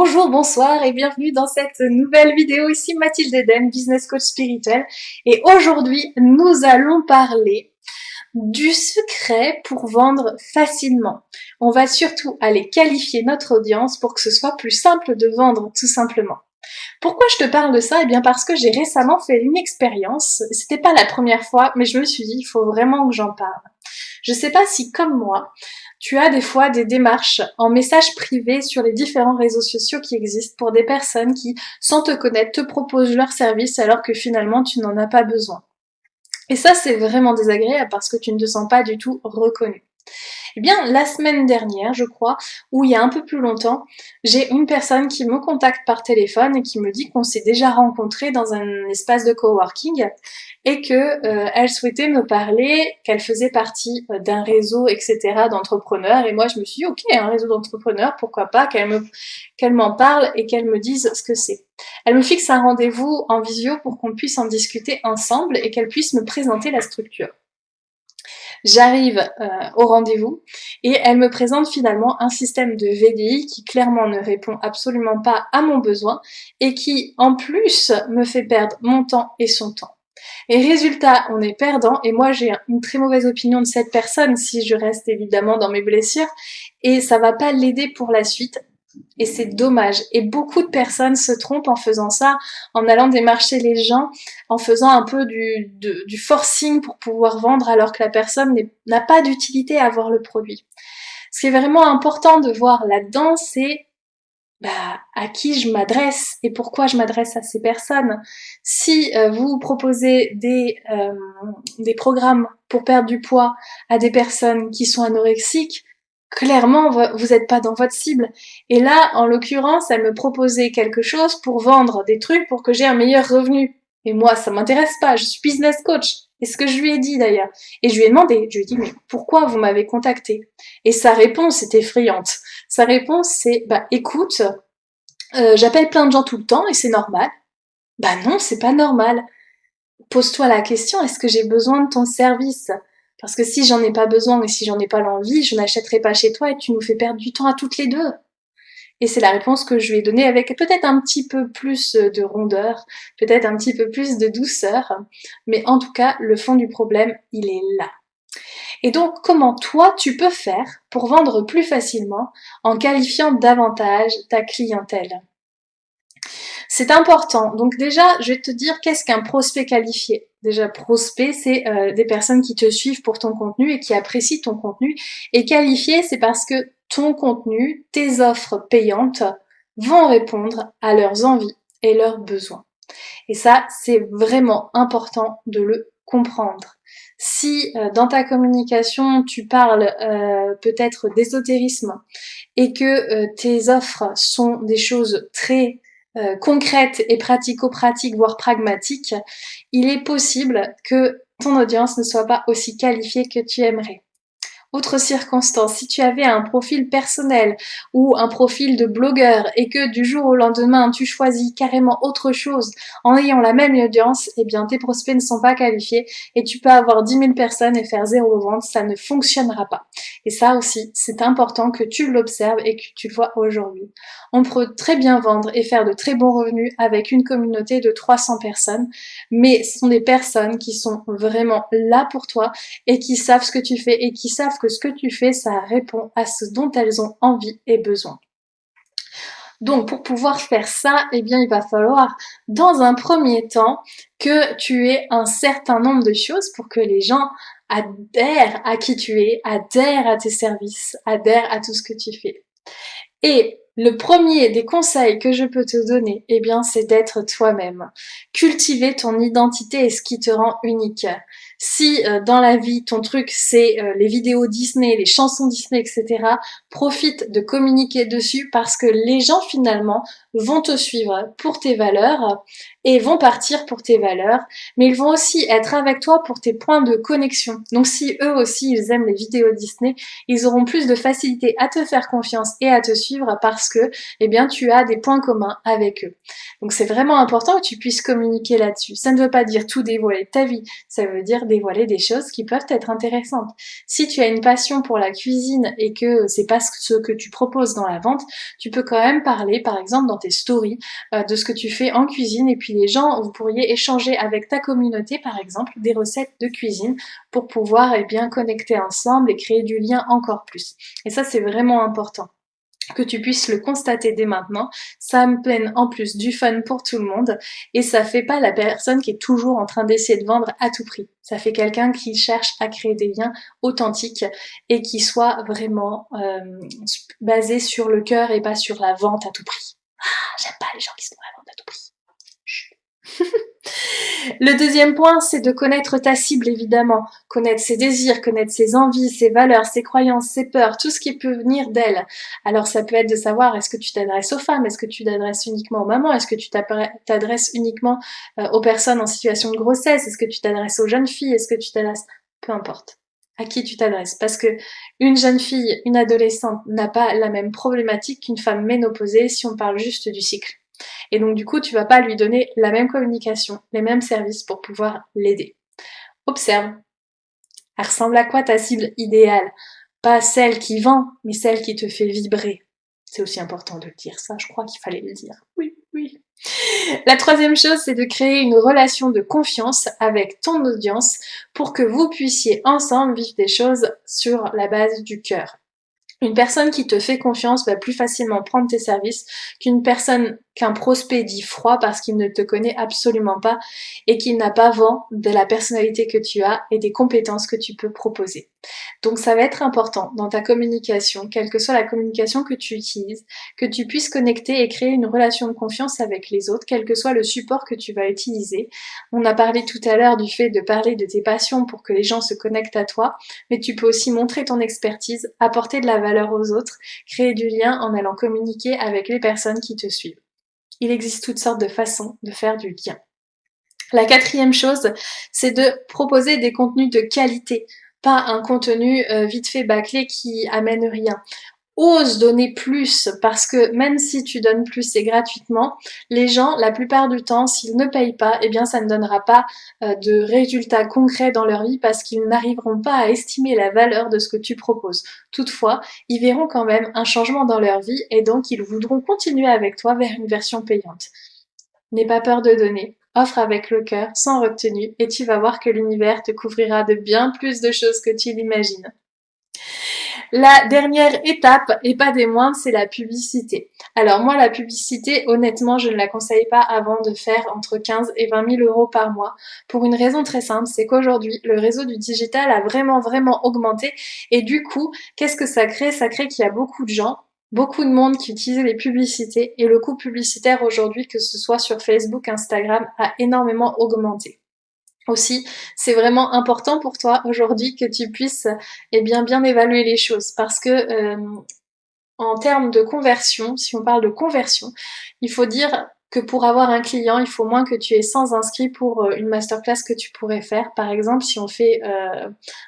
Bonjour, bonsoir et bienvenue dans cette nouvelle vidéo. Ici Mathilde Eden, business coach spirituel. Et aujourd'hui, nous allons parler du secret pour vendre facilement. On va surtout aller qualifier notre audience pour que ce soit plus simple de vendre, tout simplement. Pourquoi je te parle de ça? Eh bien parce que j'ai récemment fait une expérience. C'était pas la première fois, mais je me suis dit, il faut vraiment que j'en parle. Je sais pas si, comme moi, tu as des fois des démarches en message privé sur les différents réseaux sociaux qui existent pour des personnes qui, sans te connaître, te proposent leur service alors que finalement tu n'en as pas besoin. Et ça, c'est vraiment désagréable parce que tu ne te sens pas du tout reconnu. Eh bien, la semaine dernière, je crois, ou il y a un peu plus longtemps, j'ai une personne qui me contacte par téléphone et qui me dit qu'on s'est déjà rencontrés dans un espace de coworking et que elle souhaitait me parler, qu'elle faisait partie d'un réseau, etc., d'entrepreneurs. Et moi, je me suis dit, ok, un réseau d'entrepreneurs, pourquoi pas, qu'elle m'en parle et qu'elle me dise ce que c'est. Elle me fixe un rendez-vous en visio pour qu'on puisse en discuter ensemble et qu'elle puisse me présenter la structure. J'arrive au rendez-vous et elle me présente finalement un système de VDI qui clairement ne répond absolument pas à mon besoin et qui en plus me fait perdre mon temps et son temps. Et résultat, on est perdant et moi j'ai une très mauvaise opinion de cette personne si je reste évidemment dans mes blessures et ça va pas l'aider pour la suite. Et c'est dommage. Et beaucoup de personnes se trompent en faisant ça, en allant démarcher les gens, en faisant un peu du forcing pour pouvoir vendre alors que la personne n'a pas d'utilité à avoir le produit. Ce qui est vraiment important de voir là-dedans, c'est à qui je m'adresse et pourquoi je m'adresse à ces personnes. Si vous proposez des programmes pour perdre du poids à des personnes qui sont anorexiques, clairement, vous n'êtes pas dans votre cible. Et là, en l'occurrence, elle me proposait quelque chose pour vendre des trucs pour que j'ai un meilleur revenu. Et moi, ça m'intéresse pas, je suis business coach. Et ce que je lui ai dit d'ailleurs. Et je lui ai demandé, je lui ai dit, mais pourquoi vous m'avez contacté? Et sa réponse est effrayante. Sa réponse, c'est, écoute, j'appelle plein de gens tout le temps et c'est normal. Bah non, c'est pas normal. Pose-toi la question, est-ce que j'ai besoin de ton service? Parce que si j'en ai pas besoin et si j'en ai pas l'envie, je n'achèterai pas chez toi et tu nous fais perdre du temps à toutes les deux. Et c'est la réponse que je lui ai donnée avec peut-être un petit peu plus de rondeur, peut-être un petit peu plus de douceur, mais en tout cas, le fond du problème, il est là. Et donc, comment toi, tu peux faire pour vendre plus facilement en qualifiant davantage ta clientèle? C'est important. Donc déjà, je vais te dire qu'est-ce qu'un prospect qualifié. Déjà, prospect, c'est des personnes qui te suivent pour ton contenu et qui apprécient ton contenu. Et qualifié, c'est parce que ton contenu, tes offres payantes vont répondre à leurs envies et leurs besoins. Et ça, c'est vraiment important de le comprendre. Si dans ta communication, tu parles peut-être d'ésotérisme et que tes offres sont des choses très concrètes et pratico-pratiques, voire pragmatiques, il est possible que ton audience ne soit pas aussi qualifiée que tu aimerais. Autre circonstance, si tu avais un profil personnel ou un profil de blogueur et que du jour au lendemain tu choisis carrément autre chose en ayant la même audience, eh bien tes prospects ne sont pas qualifiés et tu peux avoir 10 000 personnes et faire 0 vente, ça ne fonctionnera pas. Et ça aussi, c'est important que tu l'observes et que tu le vois aujourd'hui. On peut très bien vendre et faire de très bons revenus avec une communauté de 300 personnes, mais ce sont des personnes qui sont vraiment là pour toi et qui savent ce que tu fais et qui savent que ce que tu fais, ça répond à ce dont elles ont envie et besoin. Donc, pour pouvoir faire ça, eh bien, il va falloir, dans un premier temps, que tu aies un certain nombre de choses pour que les gens adhèrent à qui tu es, adhèrent à tes services, adhèrent à tout ce que tu fais. Et le premier des conseils que je peux te donner, eh bien, c'est d'être toi-même. Cultiver ton identité et ce qui te rend unique. Si dans la vie, ton truc, c'est les vidéos Disney, les chansons Disney, etc., profite de communiquer dessus parce que les gens, finalement, vont te suivre pour tes valeurs et vont partir pour tes valeurs, mais ils vont aussi être avec toi pour tes points de connexion. Donc si eux aussi, ils aiment les vidéos Disney, ils auront plus de facilité à te faire confiance et à te suivre parce parce que, eh bien, tu as des points communs avec eux. Donc c'est vraiment important que tu puisses communiquer là-dessus. Ça ne veut pas dire tout dévoiler de ta vie, ça veut dire dévoiler des choses qui peuvent être intéressantes. Si tu as une passion pour la cuisine et que c'est pas ce que tu proposes dans la vente, tu peux quand même parler, par exemple, dans tes stories, de ce que tu fais en cuisine, et puis les gens, vous pourriez échanger avec ta communauté, par exemple, des recettes de cuisine pour pouvoir, eh bien, connecter ensemble et créer du lien encore plus. Et ça, c'est vraiment important que tu puisses le constater dès maintenant. Ça me peine en plus du fun pour tout le monde, et ça fait pas la personne qui est toujours en train d'essayer de vendre à tout prix. Ça fait quelqu'un qui cherche à créer des liens authentiques et qui soit vraiment basé sur le cœur et pas sur la vente à tout prix. Ah, j'aime pas les gens qui sont dans la vente à tout prix. Chut. Le deuxième point, c'est de connaître ta cible, évidemment. Connaître ses désirs, connaître ses envies, ses valeurs, ses croyances, ses peurs, tout ce qui peut venir d'elle. Alors ça peut être de savoir, est-ce que tu t'adresses aux femmes, est-ce que tu t'adresses uniquement aux mamans, est-ce que tu t'adresses uniquement aux personnes en situation de grossesse, est-ce que tu t'adresses aux jeunes filles, est-ce que tu t'adresses... Peu importe à qui tu t'adresses. Parce que une jeune fille, une adolescente n'a pas la même problématique qu'une femme ménopausée si on parle juste du cycle. Et donc du coup, tu vas pas lui donner la même communication, les mêmes services pour pouvoir l'aider. Observe. Elle ressemble à quoi ta cible idéale? Pas celle qui vend, mais celle qui te fait vibrer. C'est aussi important de le dire, ça, je crois qu'il fallait le dire. Oui, oui. La troisième chose, c'est de créer une relation de confiance avec ton audience pour que vous puissiez ensemble vivre des choses sur la base du cœur. Une personne qui te fait confiance va plus facilement prendre tes services qu'un prospect dit froid parce qu'il ne te connaît absolument pas et qu'il n'a pas vent de la personnalité que tu as et des compétences que tu peux proposer. Donc ça va être important dans ta communication, quelle que soit la communication que tu utilises, que tu puisses connecter et créer une relation de confiance avec les autres, quel que soit le support que tu vas utiliser. On a parlé tout à l'heure du fait de parler de tes passions pour que les gens se connectent à toi, mais tu peux aussi montrer ton expertise, apporter de la valeur aux autres, créer du lien en allant communiquer avec les personnes qui te suivent. Il existe toutes sortes de façons de faire du lien. La quatrième chose, c'est de proposer des contenus de qualité, pas un contenu vite fait bâclé qui amène rien. Ose donner plus, parce que même si tu donnes plus et gratuitement, les gens, la plupart du temps, s'ils ne payent pas, eh bien ça ne donnera pas de résultats concrets dans leur vie parce qu'ils n'arriveront pas à estimer la valeur de ce que tu proposes. Toutefois, ils verront quand même un changement dans leur vie et donc ils voudront continuer avec toi vers une version payante. N'aie pas peur de donner, offre avec le cœur, sans retenue, et tu vas voir que l'univers te couvrira de bien plus de choses que tu l'imagines. La dernière étape, et pas des moindres, c'est la publicité. Alors moi, la publicité, honnêtement, je ne la conseille pas avant de faire entre 15 et 20 000 euros par mois. Pour une raison très simple, c'est qu'aujourd'hui, le réseau du digital a vraiment, vraiment augmenté. Et du coup, qu'est-ce que ça crée? Ça crée qu'il y a beaucoup de gens, beaucoup de monde qui utilisent les publicités. Et le coût publicitaire aujourd'hui, que ce soit sur Facebook, Instagram, a énormément augmenté. Aussi, c'est vraiment important pour toi aujourd'hui que tu puisses bien évaluer les choses parce que en termes de conversion, si on parle de conversion, il faut dire que pour avoir un client, il faut moins que tu aies 100 inscrits pour une masterclass que tu pourrais faire. Par exemple, si on fait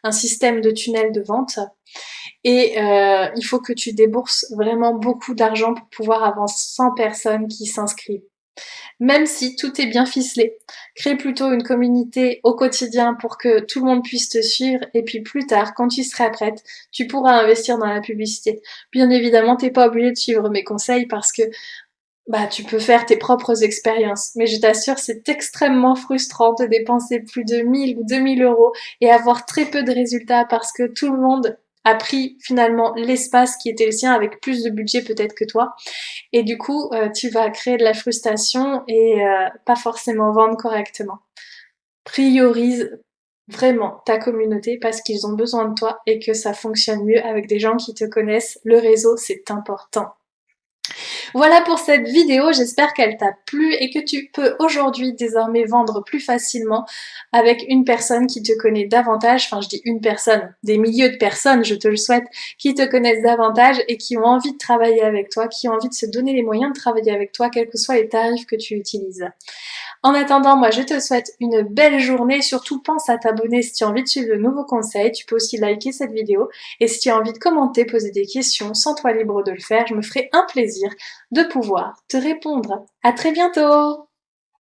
un système de tunnel de vente, et il faut que tu débourses vraiment beaucoup d'argent pour pouvoir avoir 100 personnes qui s'inscrivent. Même si tout est bien ficelé. Crée plutôt une communauté au quotidien pour que tout le monde puisse te suivre et puis plus tard, quand tu seras prête, tu pourras investir dans la publicité. Bien évidemment, t'es pas obligé de suivre mes conseils parce que tu peux faire tes propres expériences. Mais je t'assure, c'est extrêmement frustrant de dépenser plus de 1000 ou 2000 euros et avoir très peu de résultats parce que tout le monde a pris finalement l'espace qui était le sien avec plus de budget peut-être que toi. Et du coup, tu vas créer de la frustration et pas forcément vendre correctement. Priorise vraiment ta communauté parce qu'ils ont besoin de toi et que ça fonctionne mieux avec des gens qui te connaissent. Le réseau, c'est important. Voilà pour cette vidéo, j'espère qu'elle t'a plu et que tu peux aujourd'hui désormais vendre plus facilement avec une personne qui te connaît davantage, enfin je dis une personne, des milliers de personnes, je te le souhaite, qui te connaissent davantage et qui ont envie de travailler avec toi, qui ont envie de se donner les moyens de travailler avec toi, quels que soient les tarifs que tu utilises. En attendant, moi je te souhaite une belle journée. Surtout pense à t'abonner si tu as envie de suivre de nouveaux conseils. Tu peux aussi liker cette vidéo. Et si tu as envie de commenter, poser des questions, sens-toi libre de le faire. Je me ferai un plaisir de pouvoir te répondre. À très bientôt!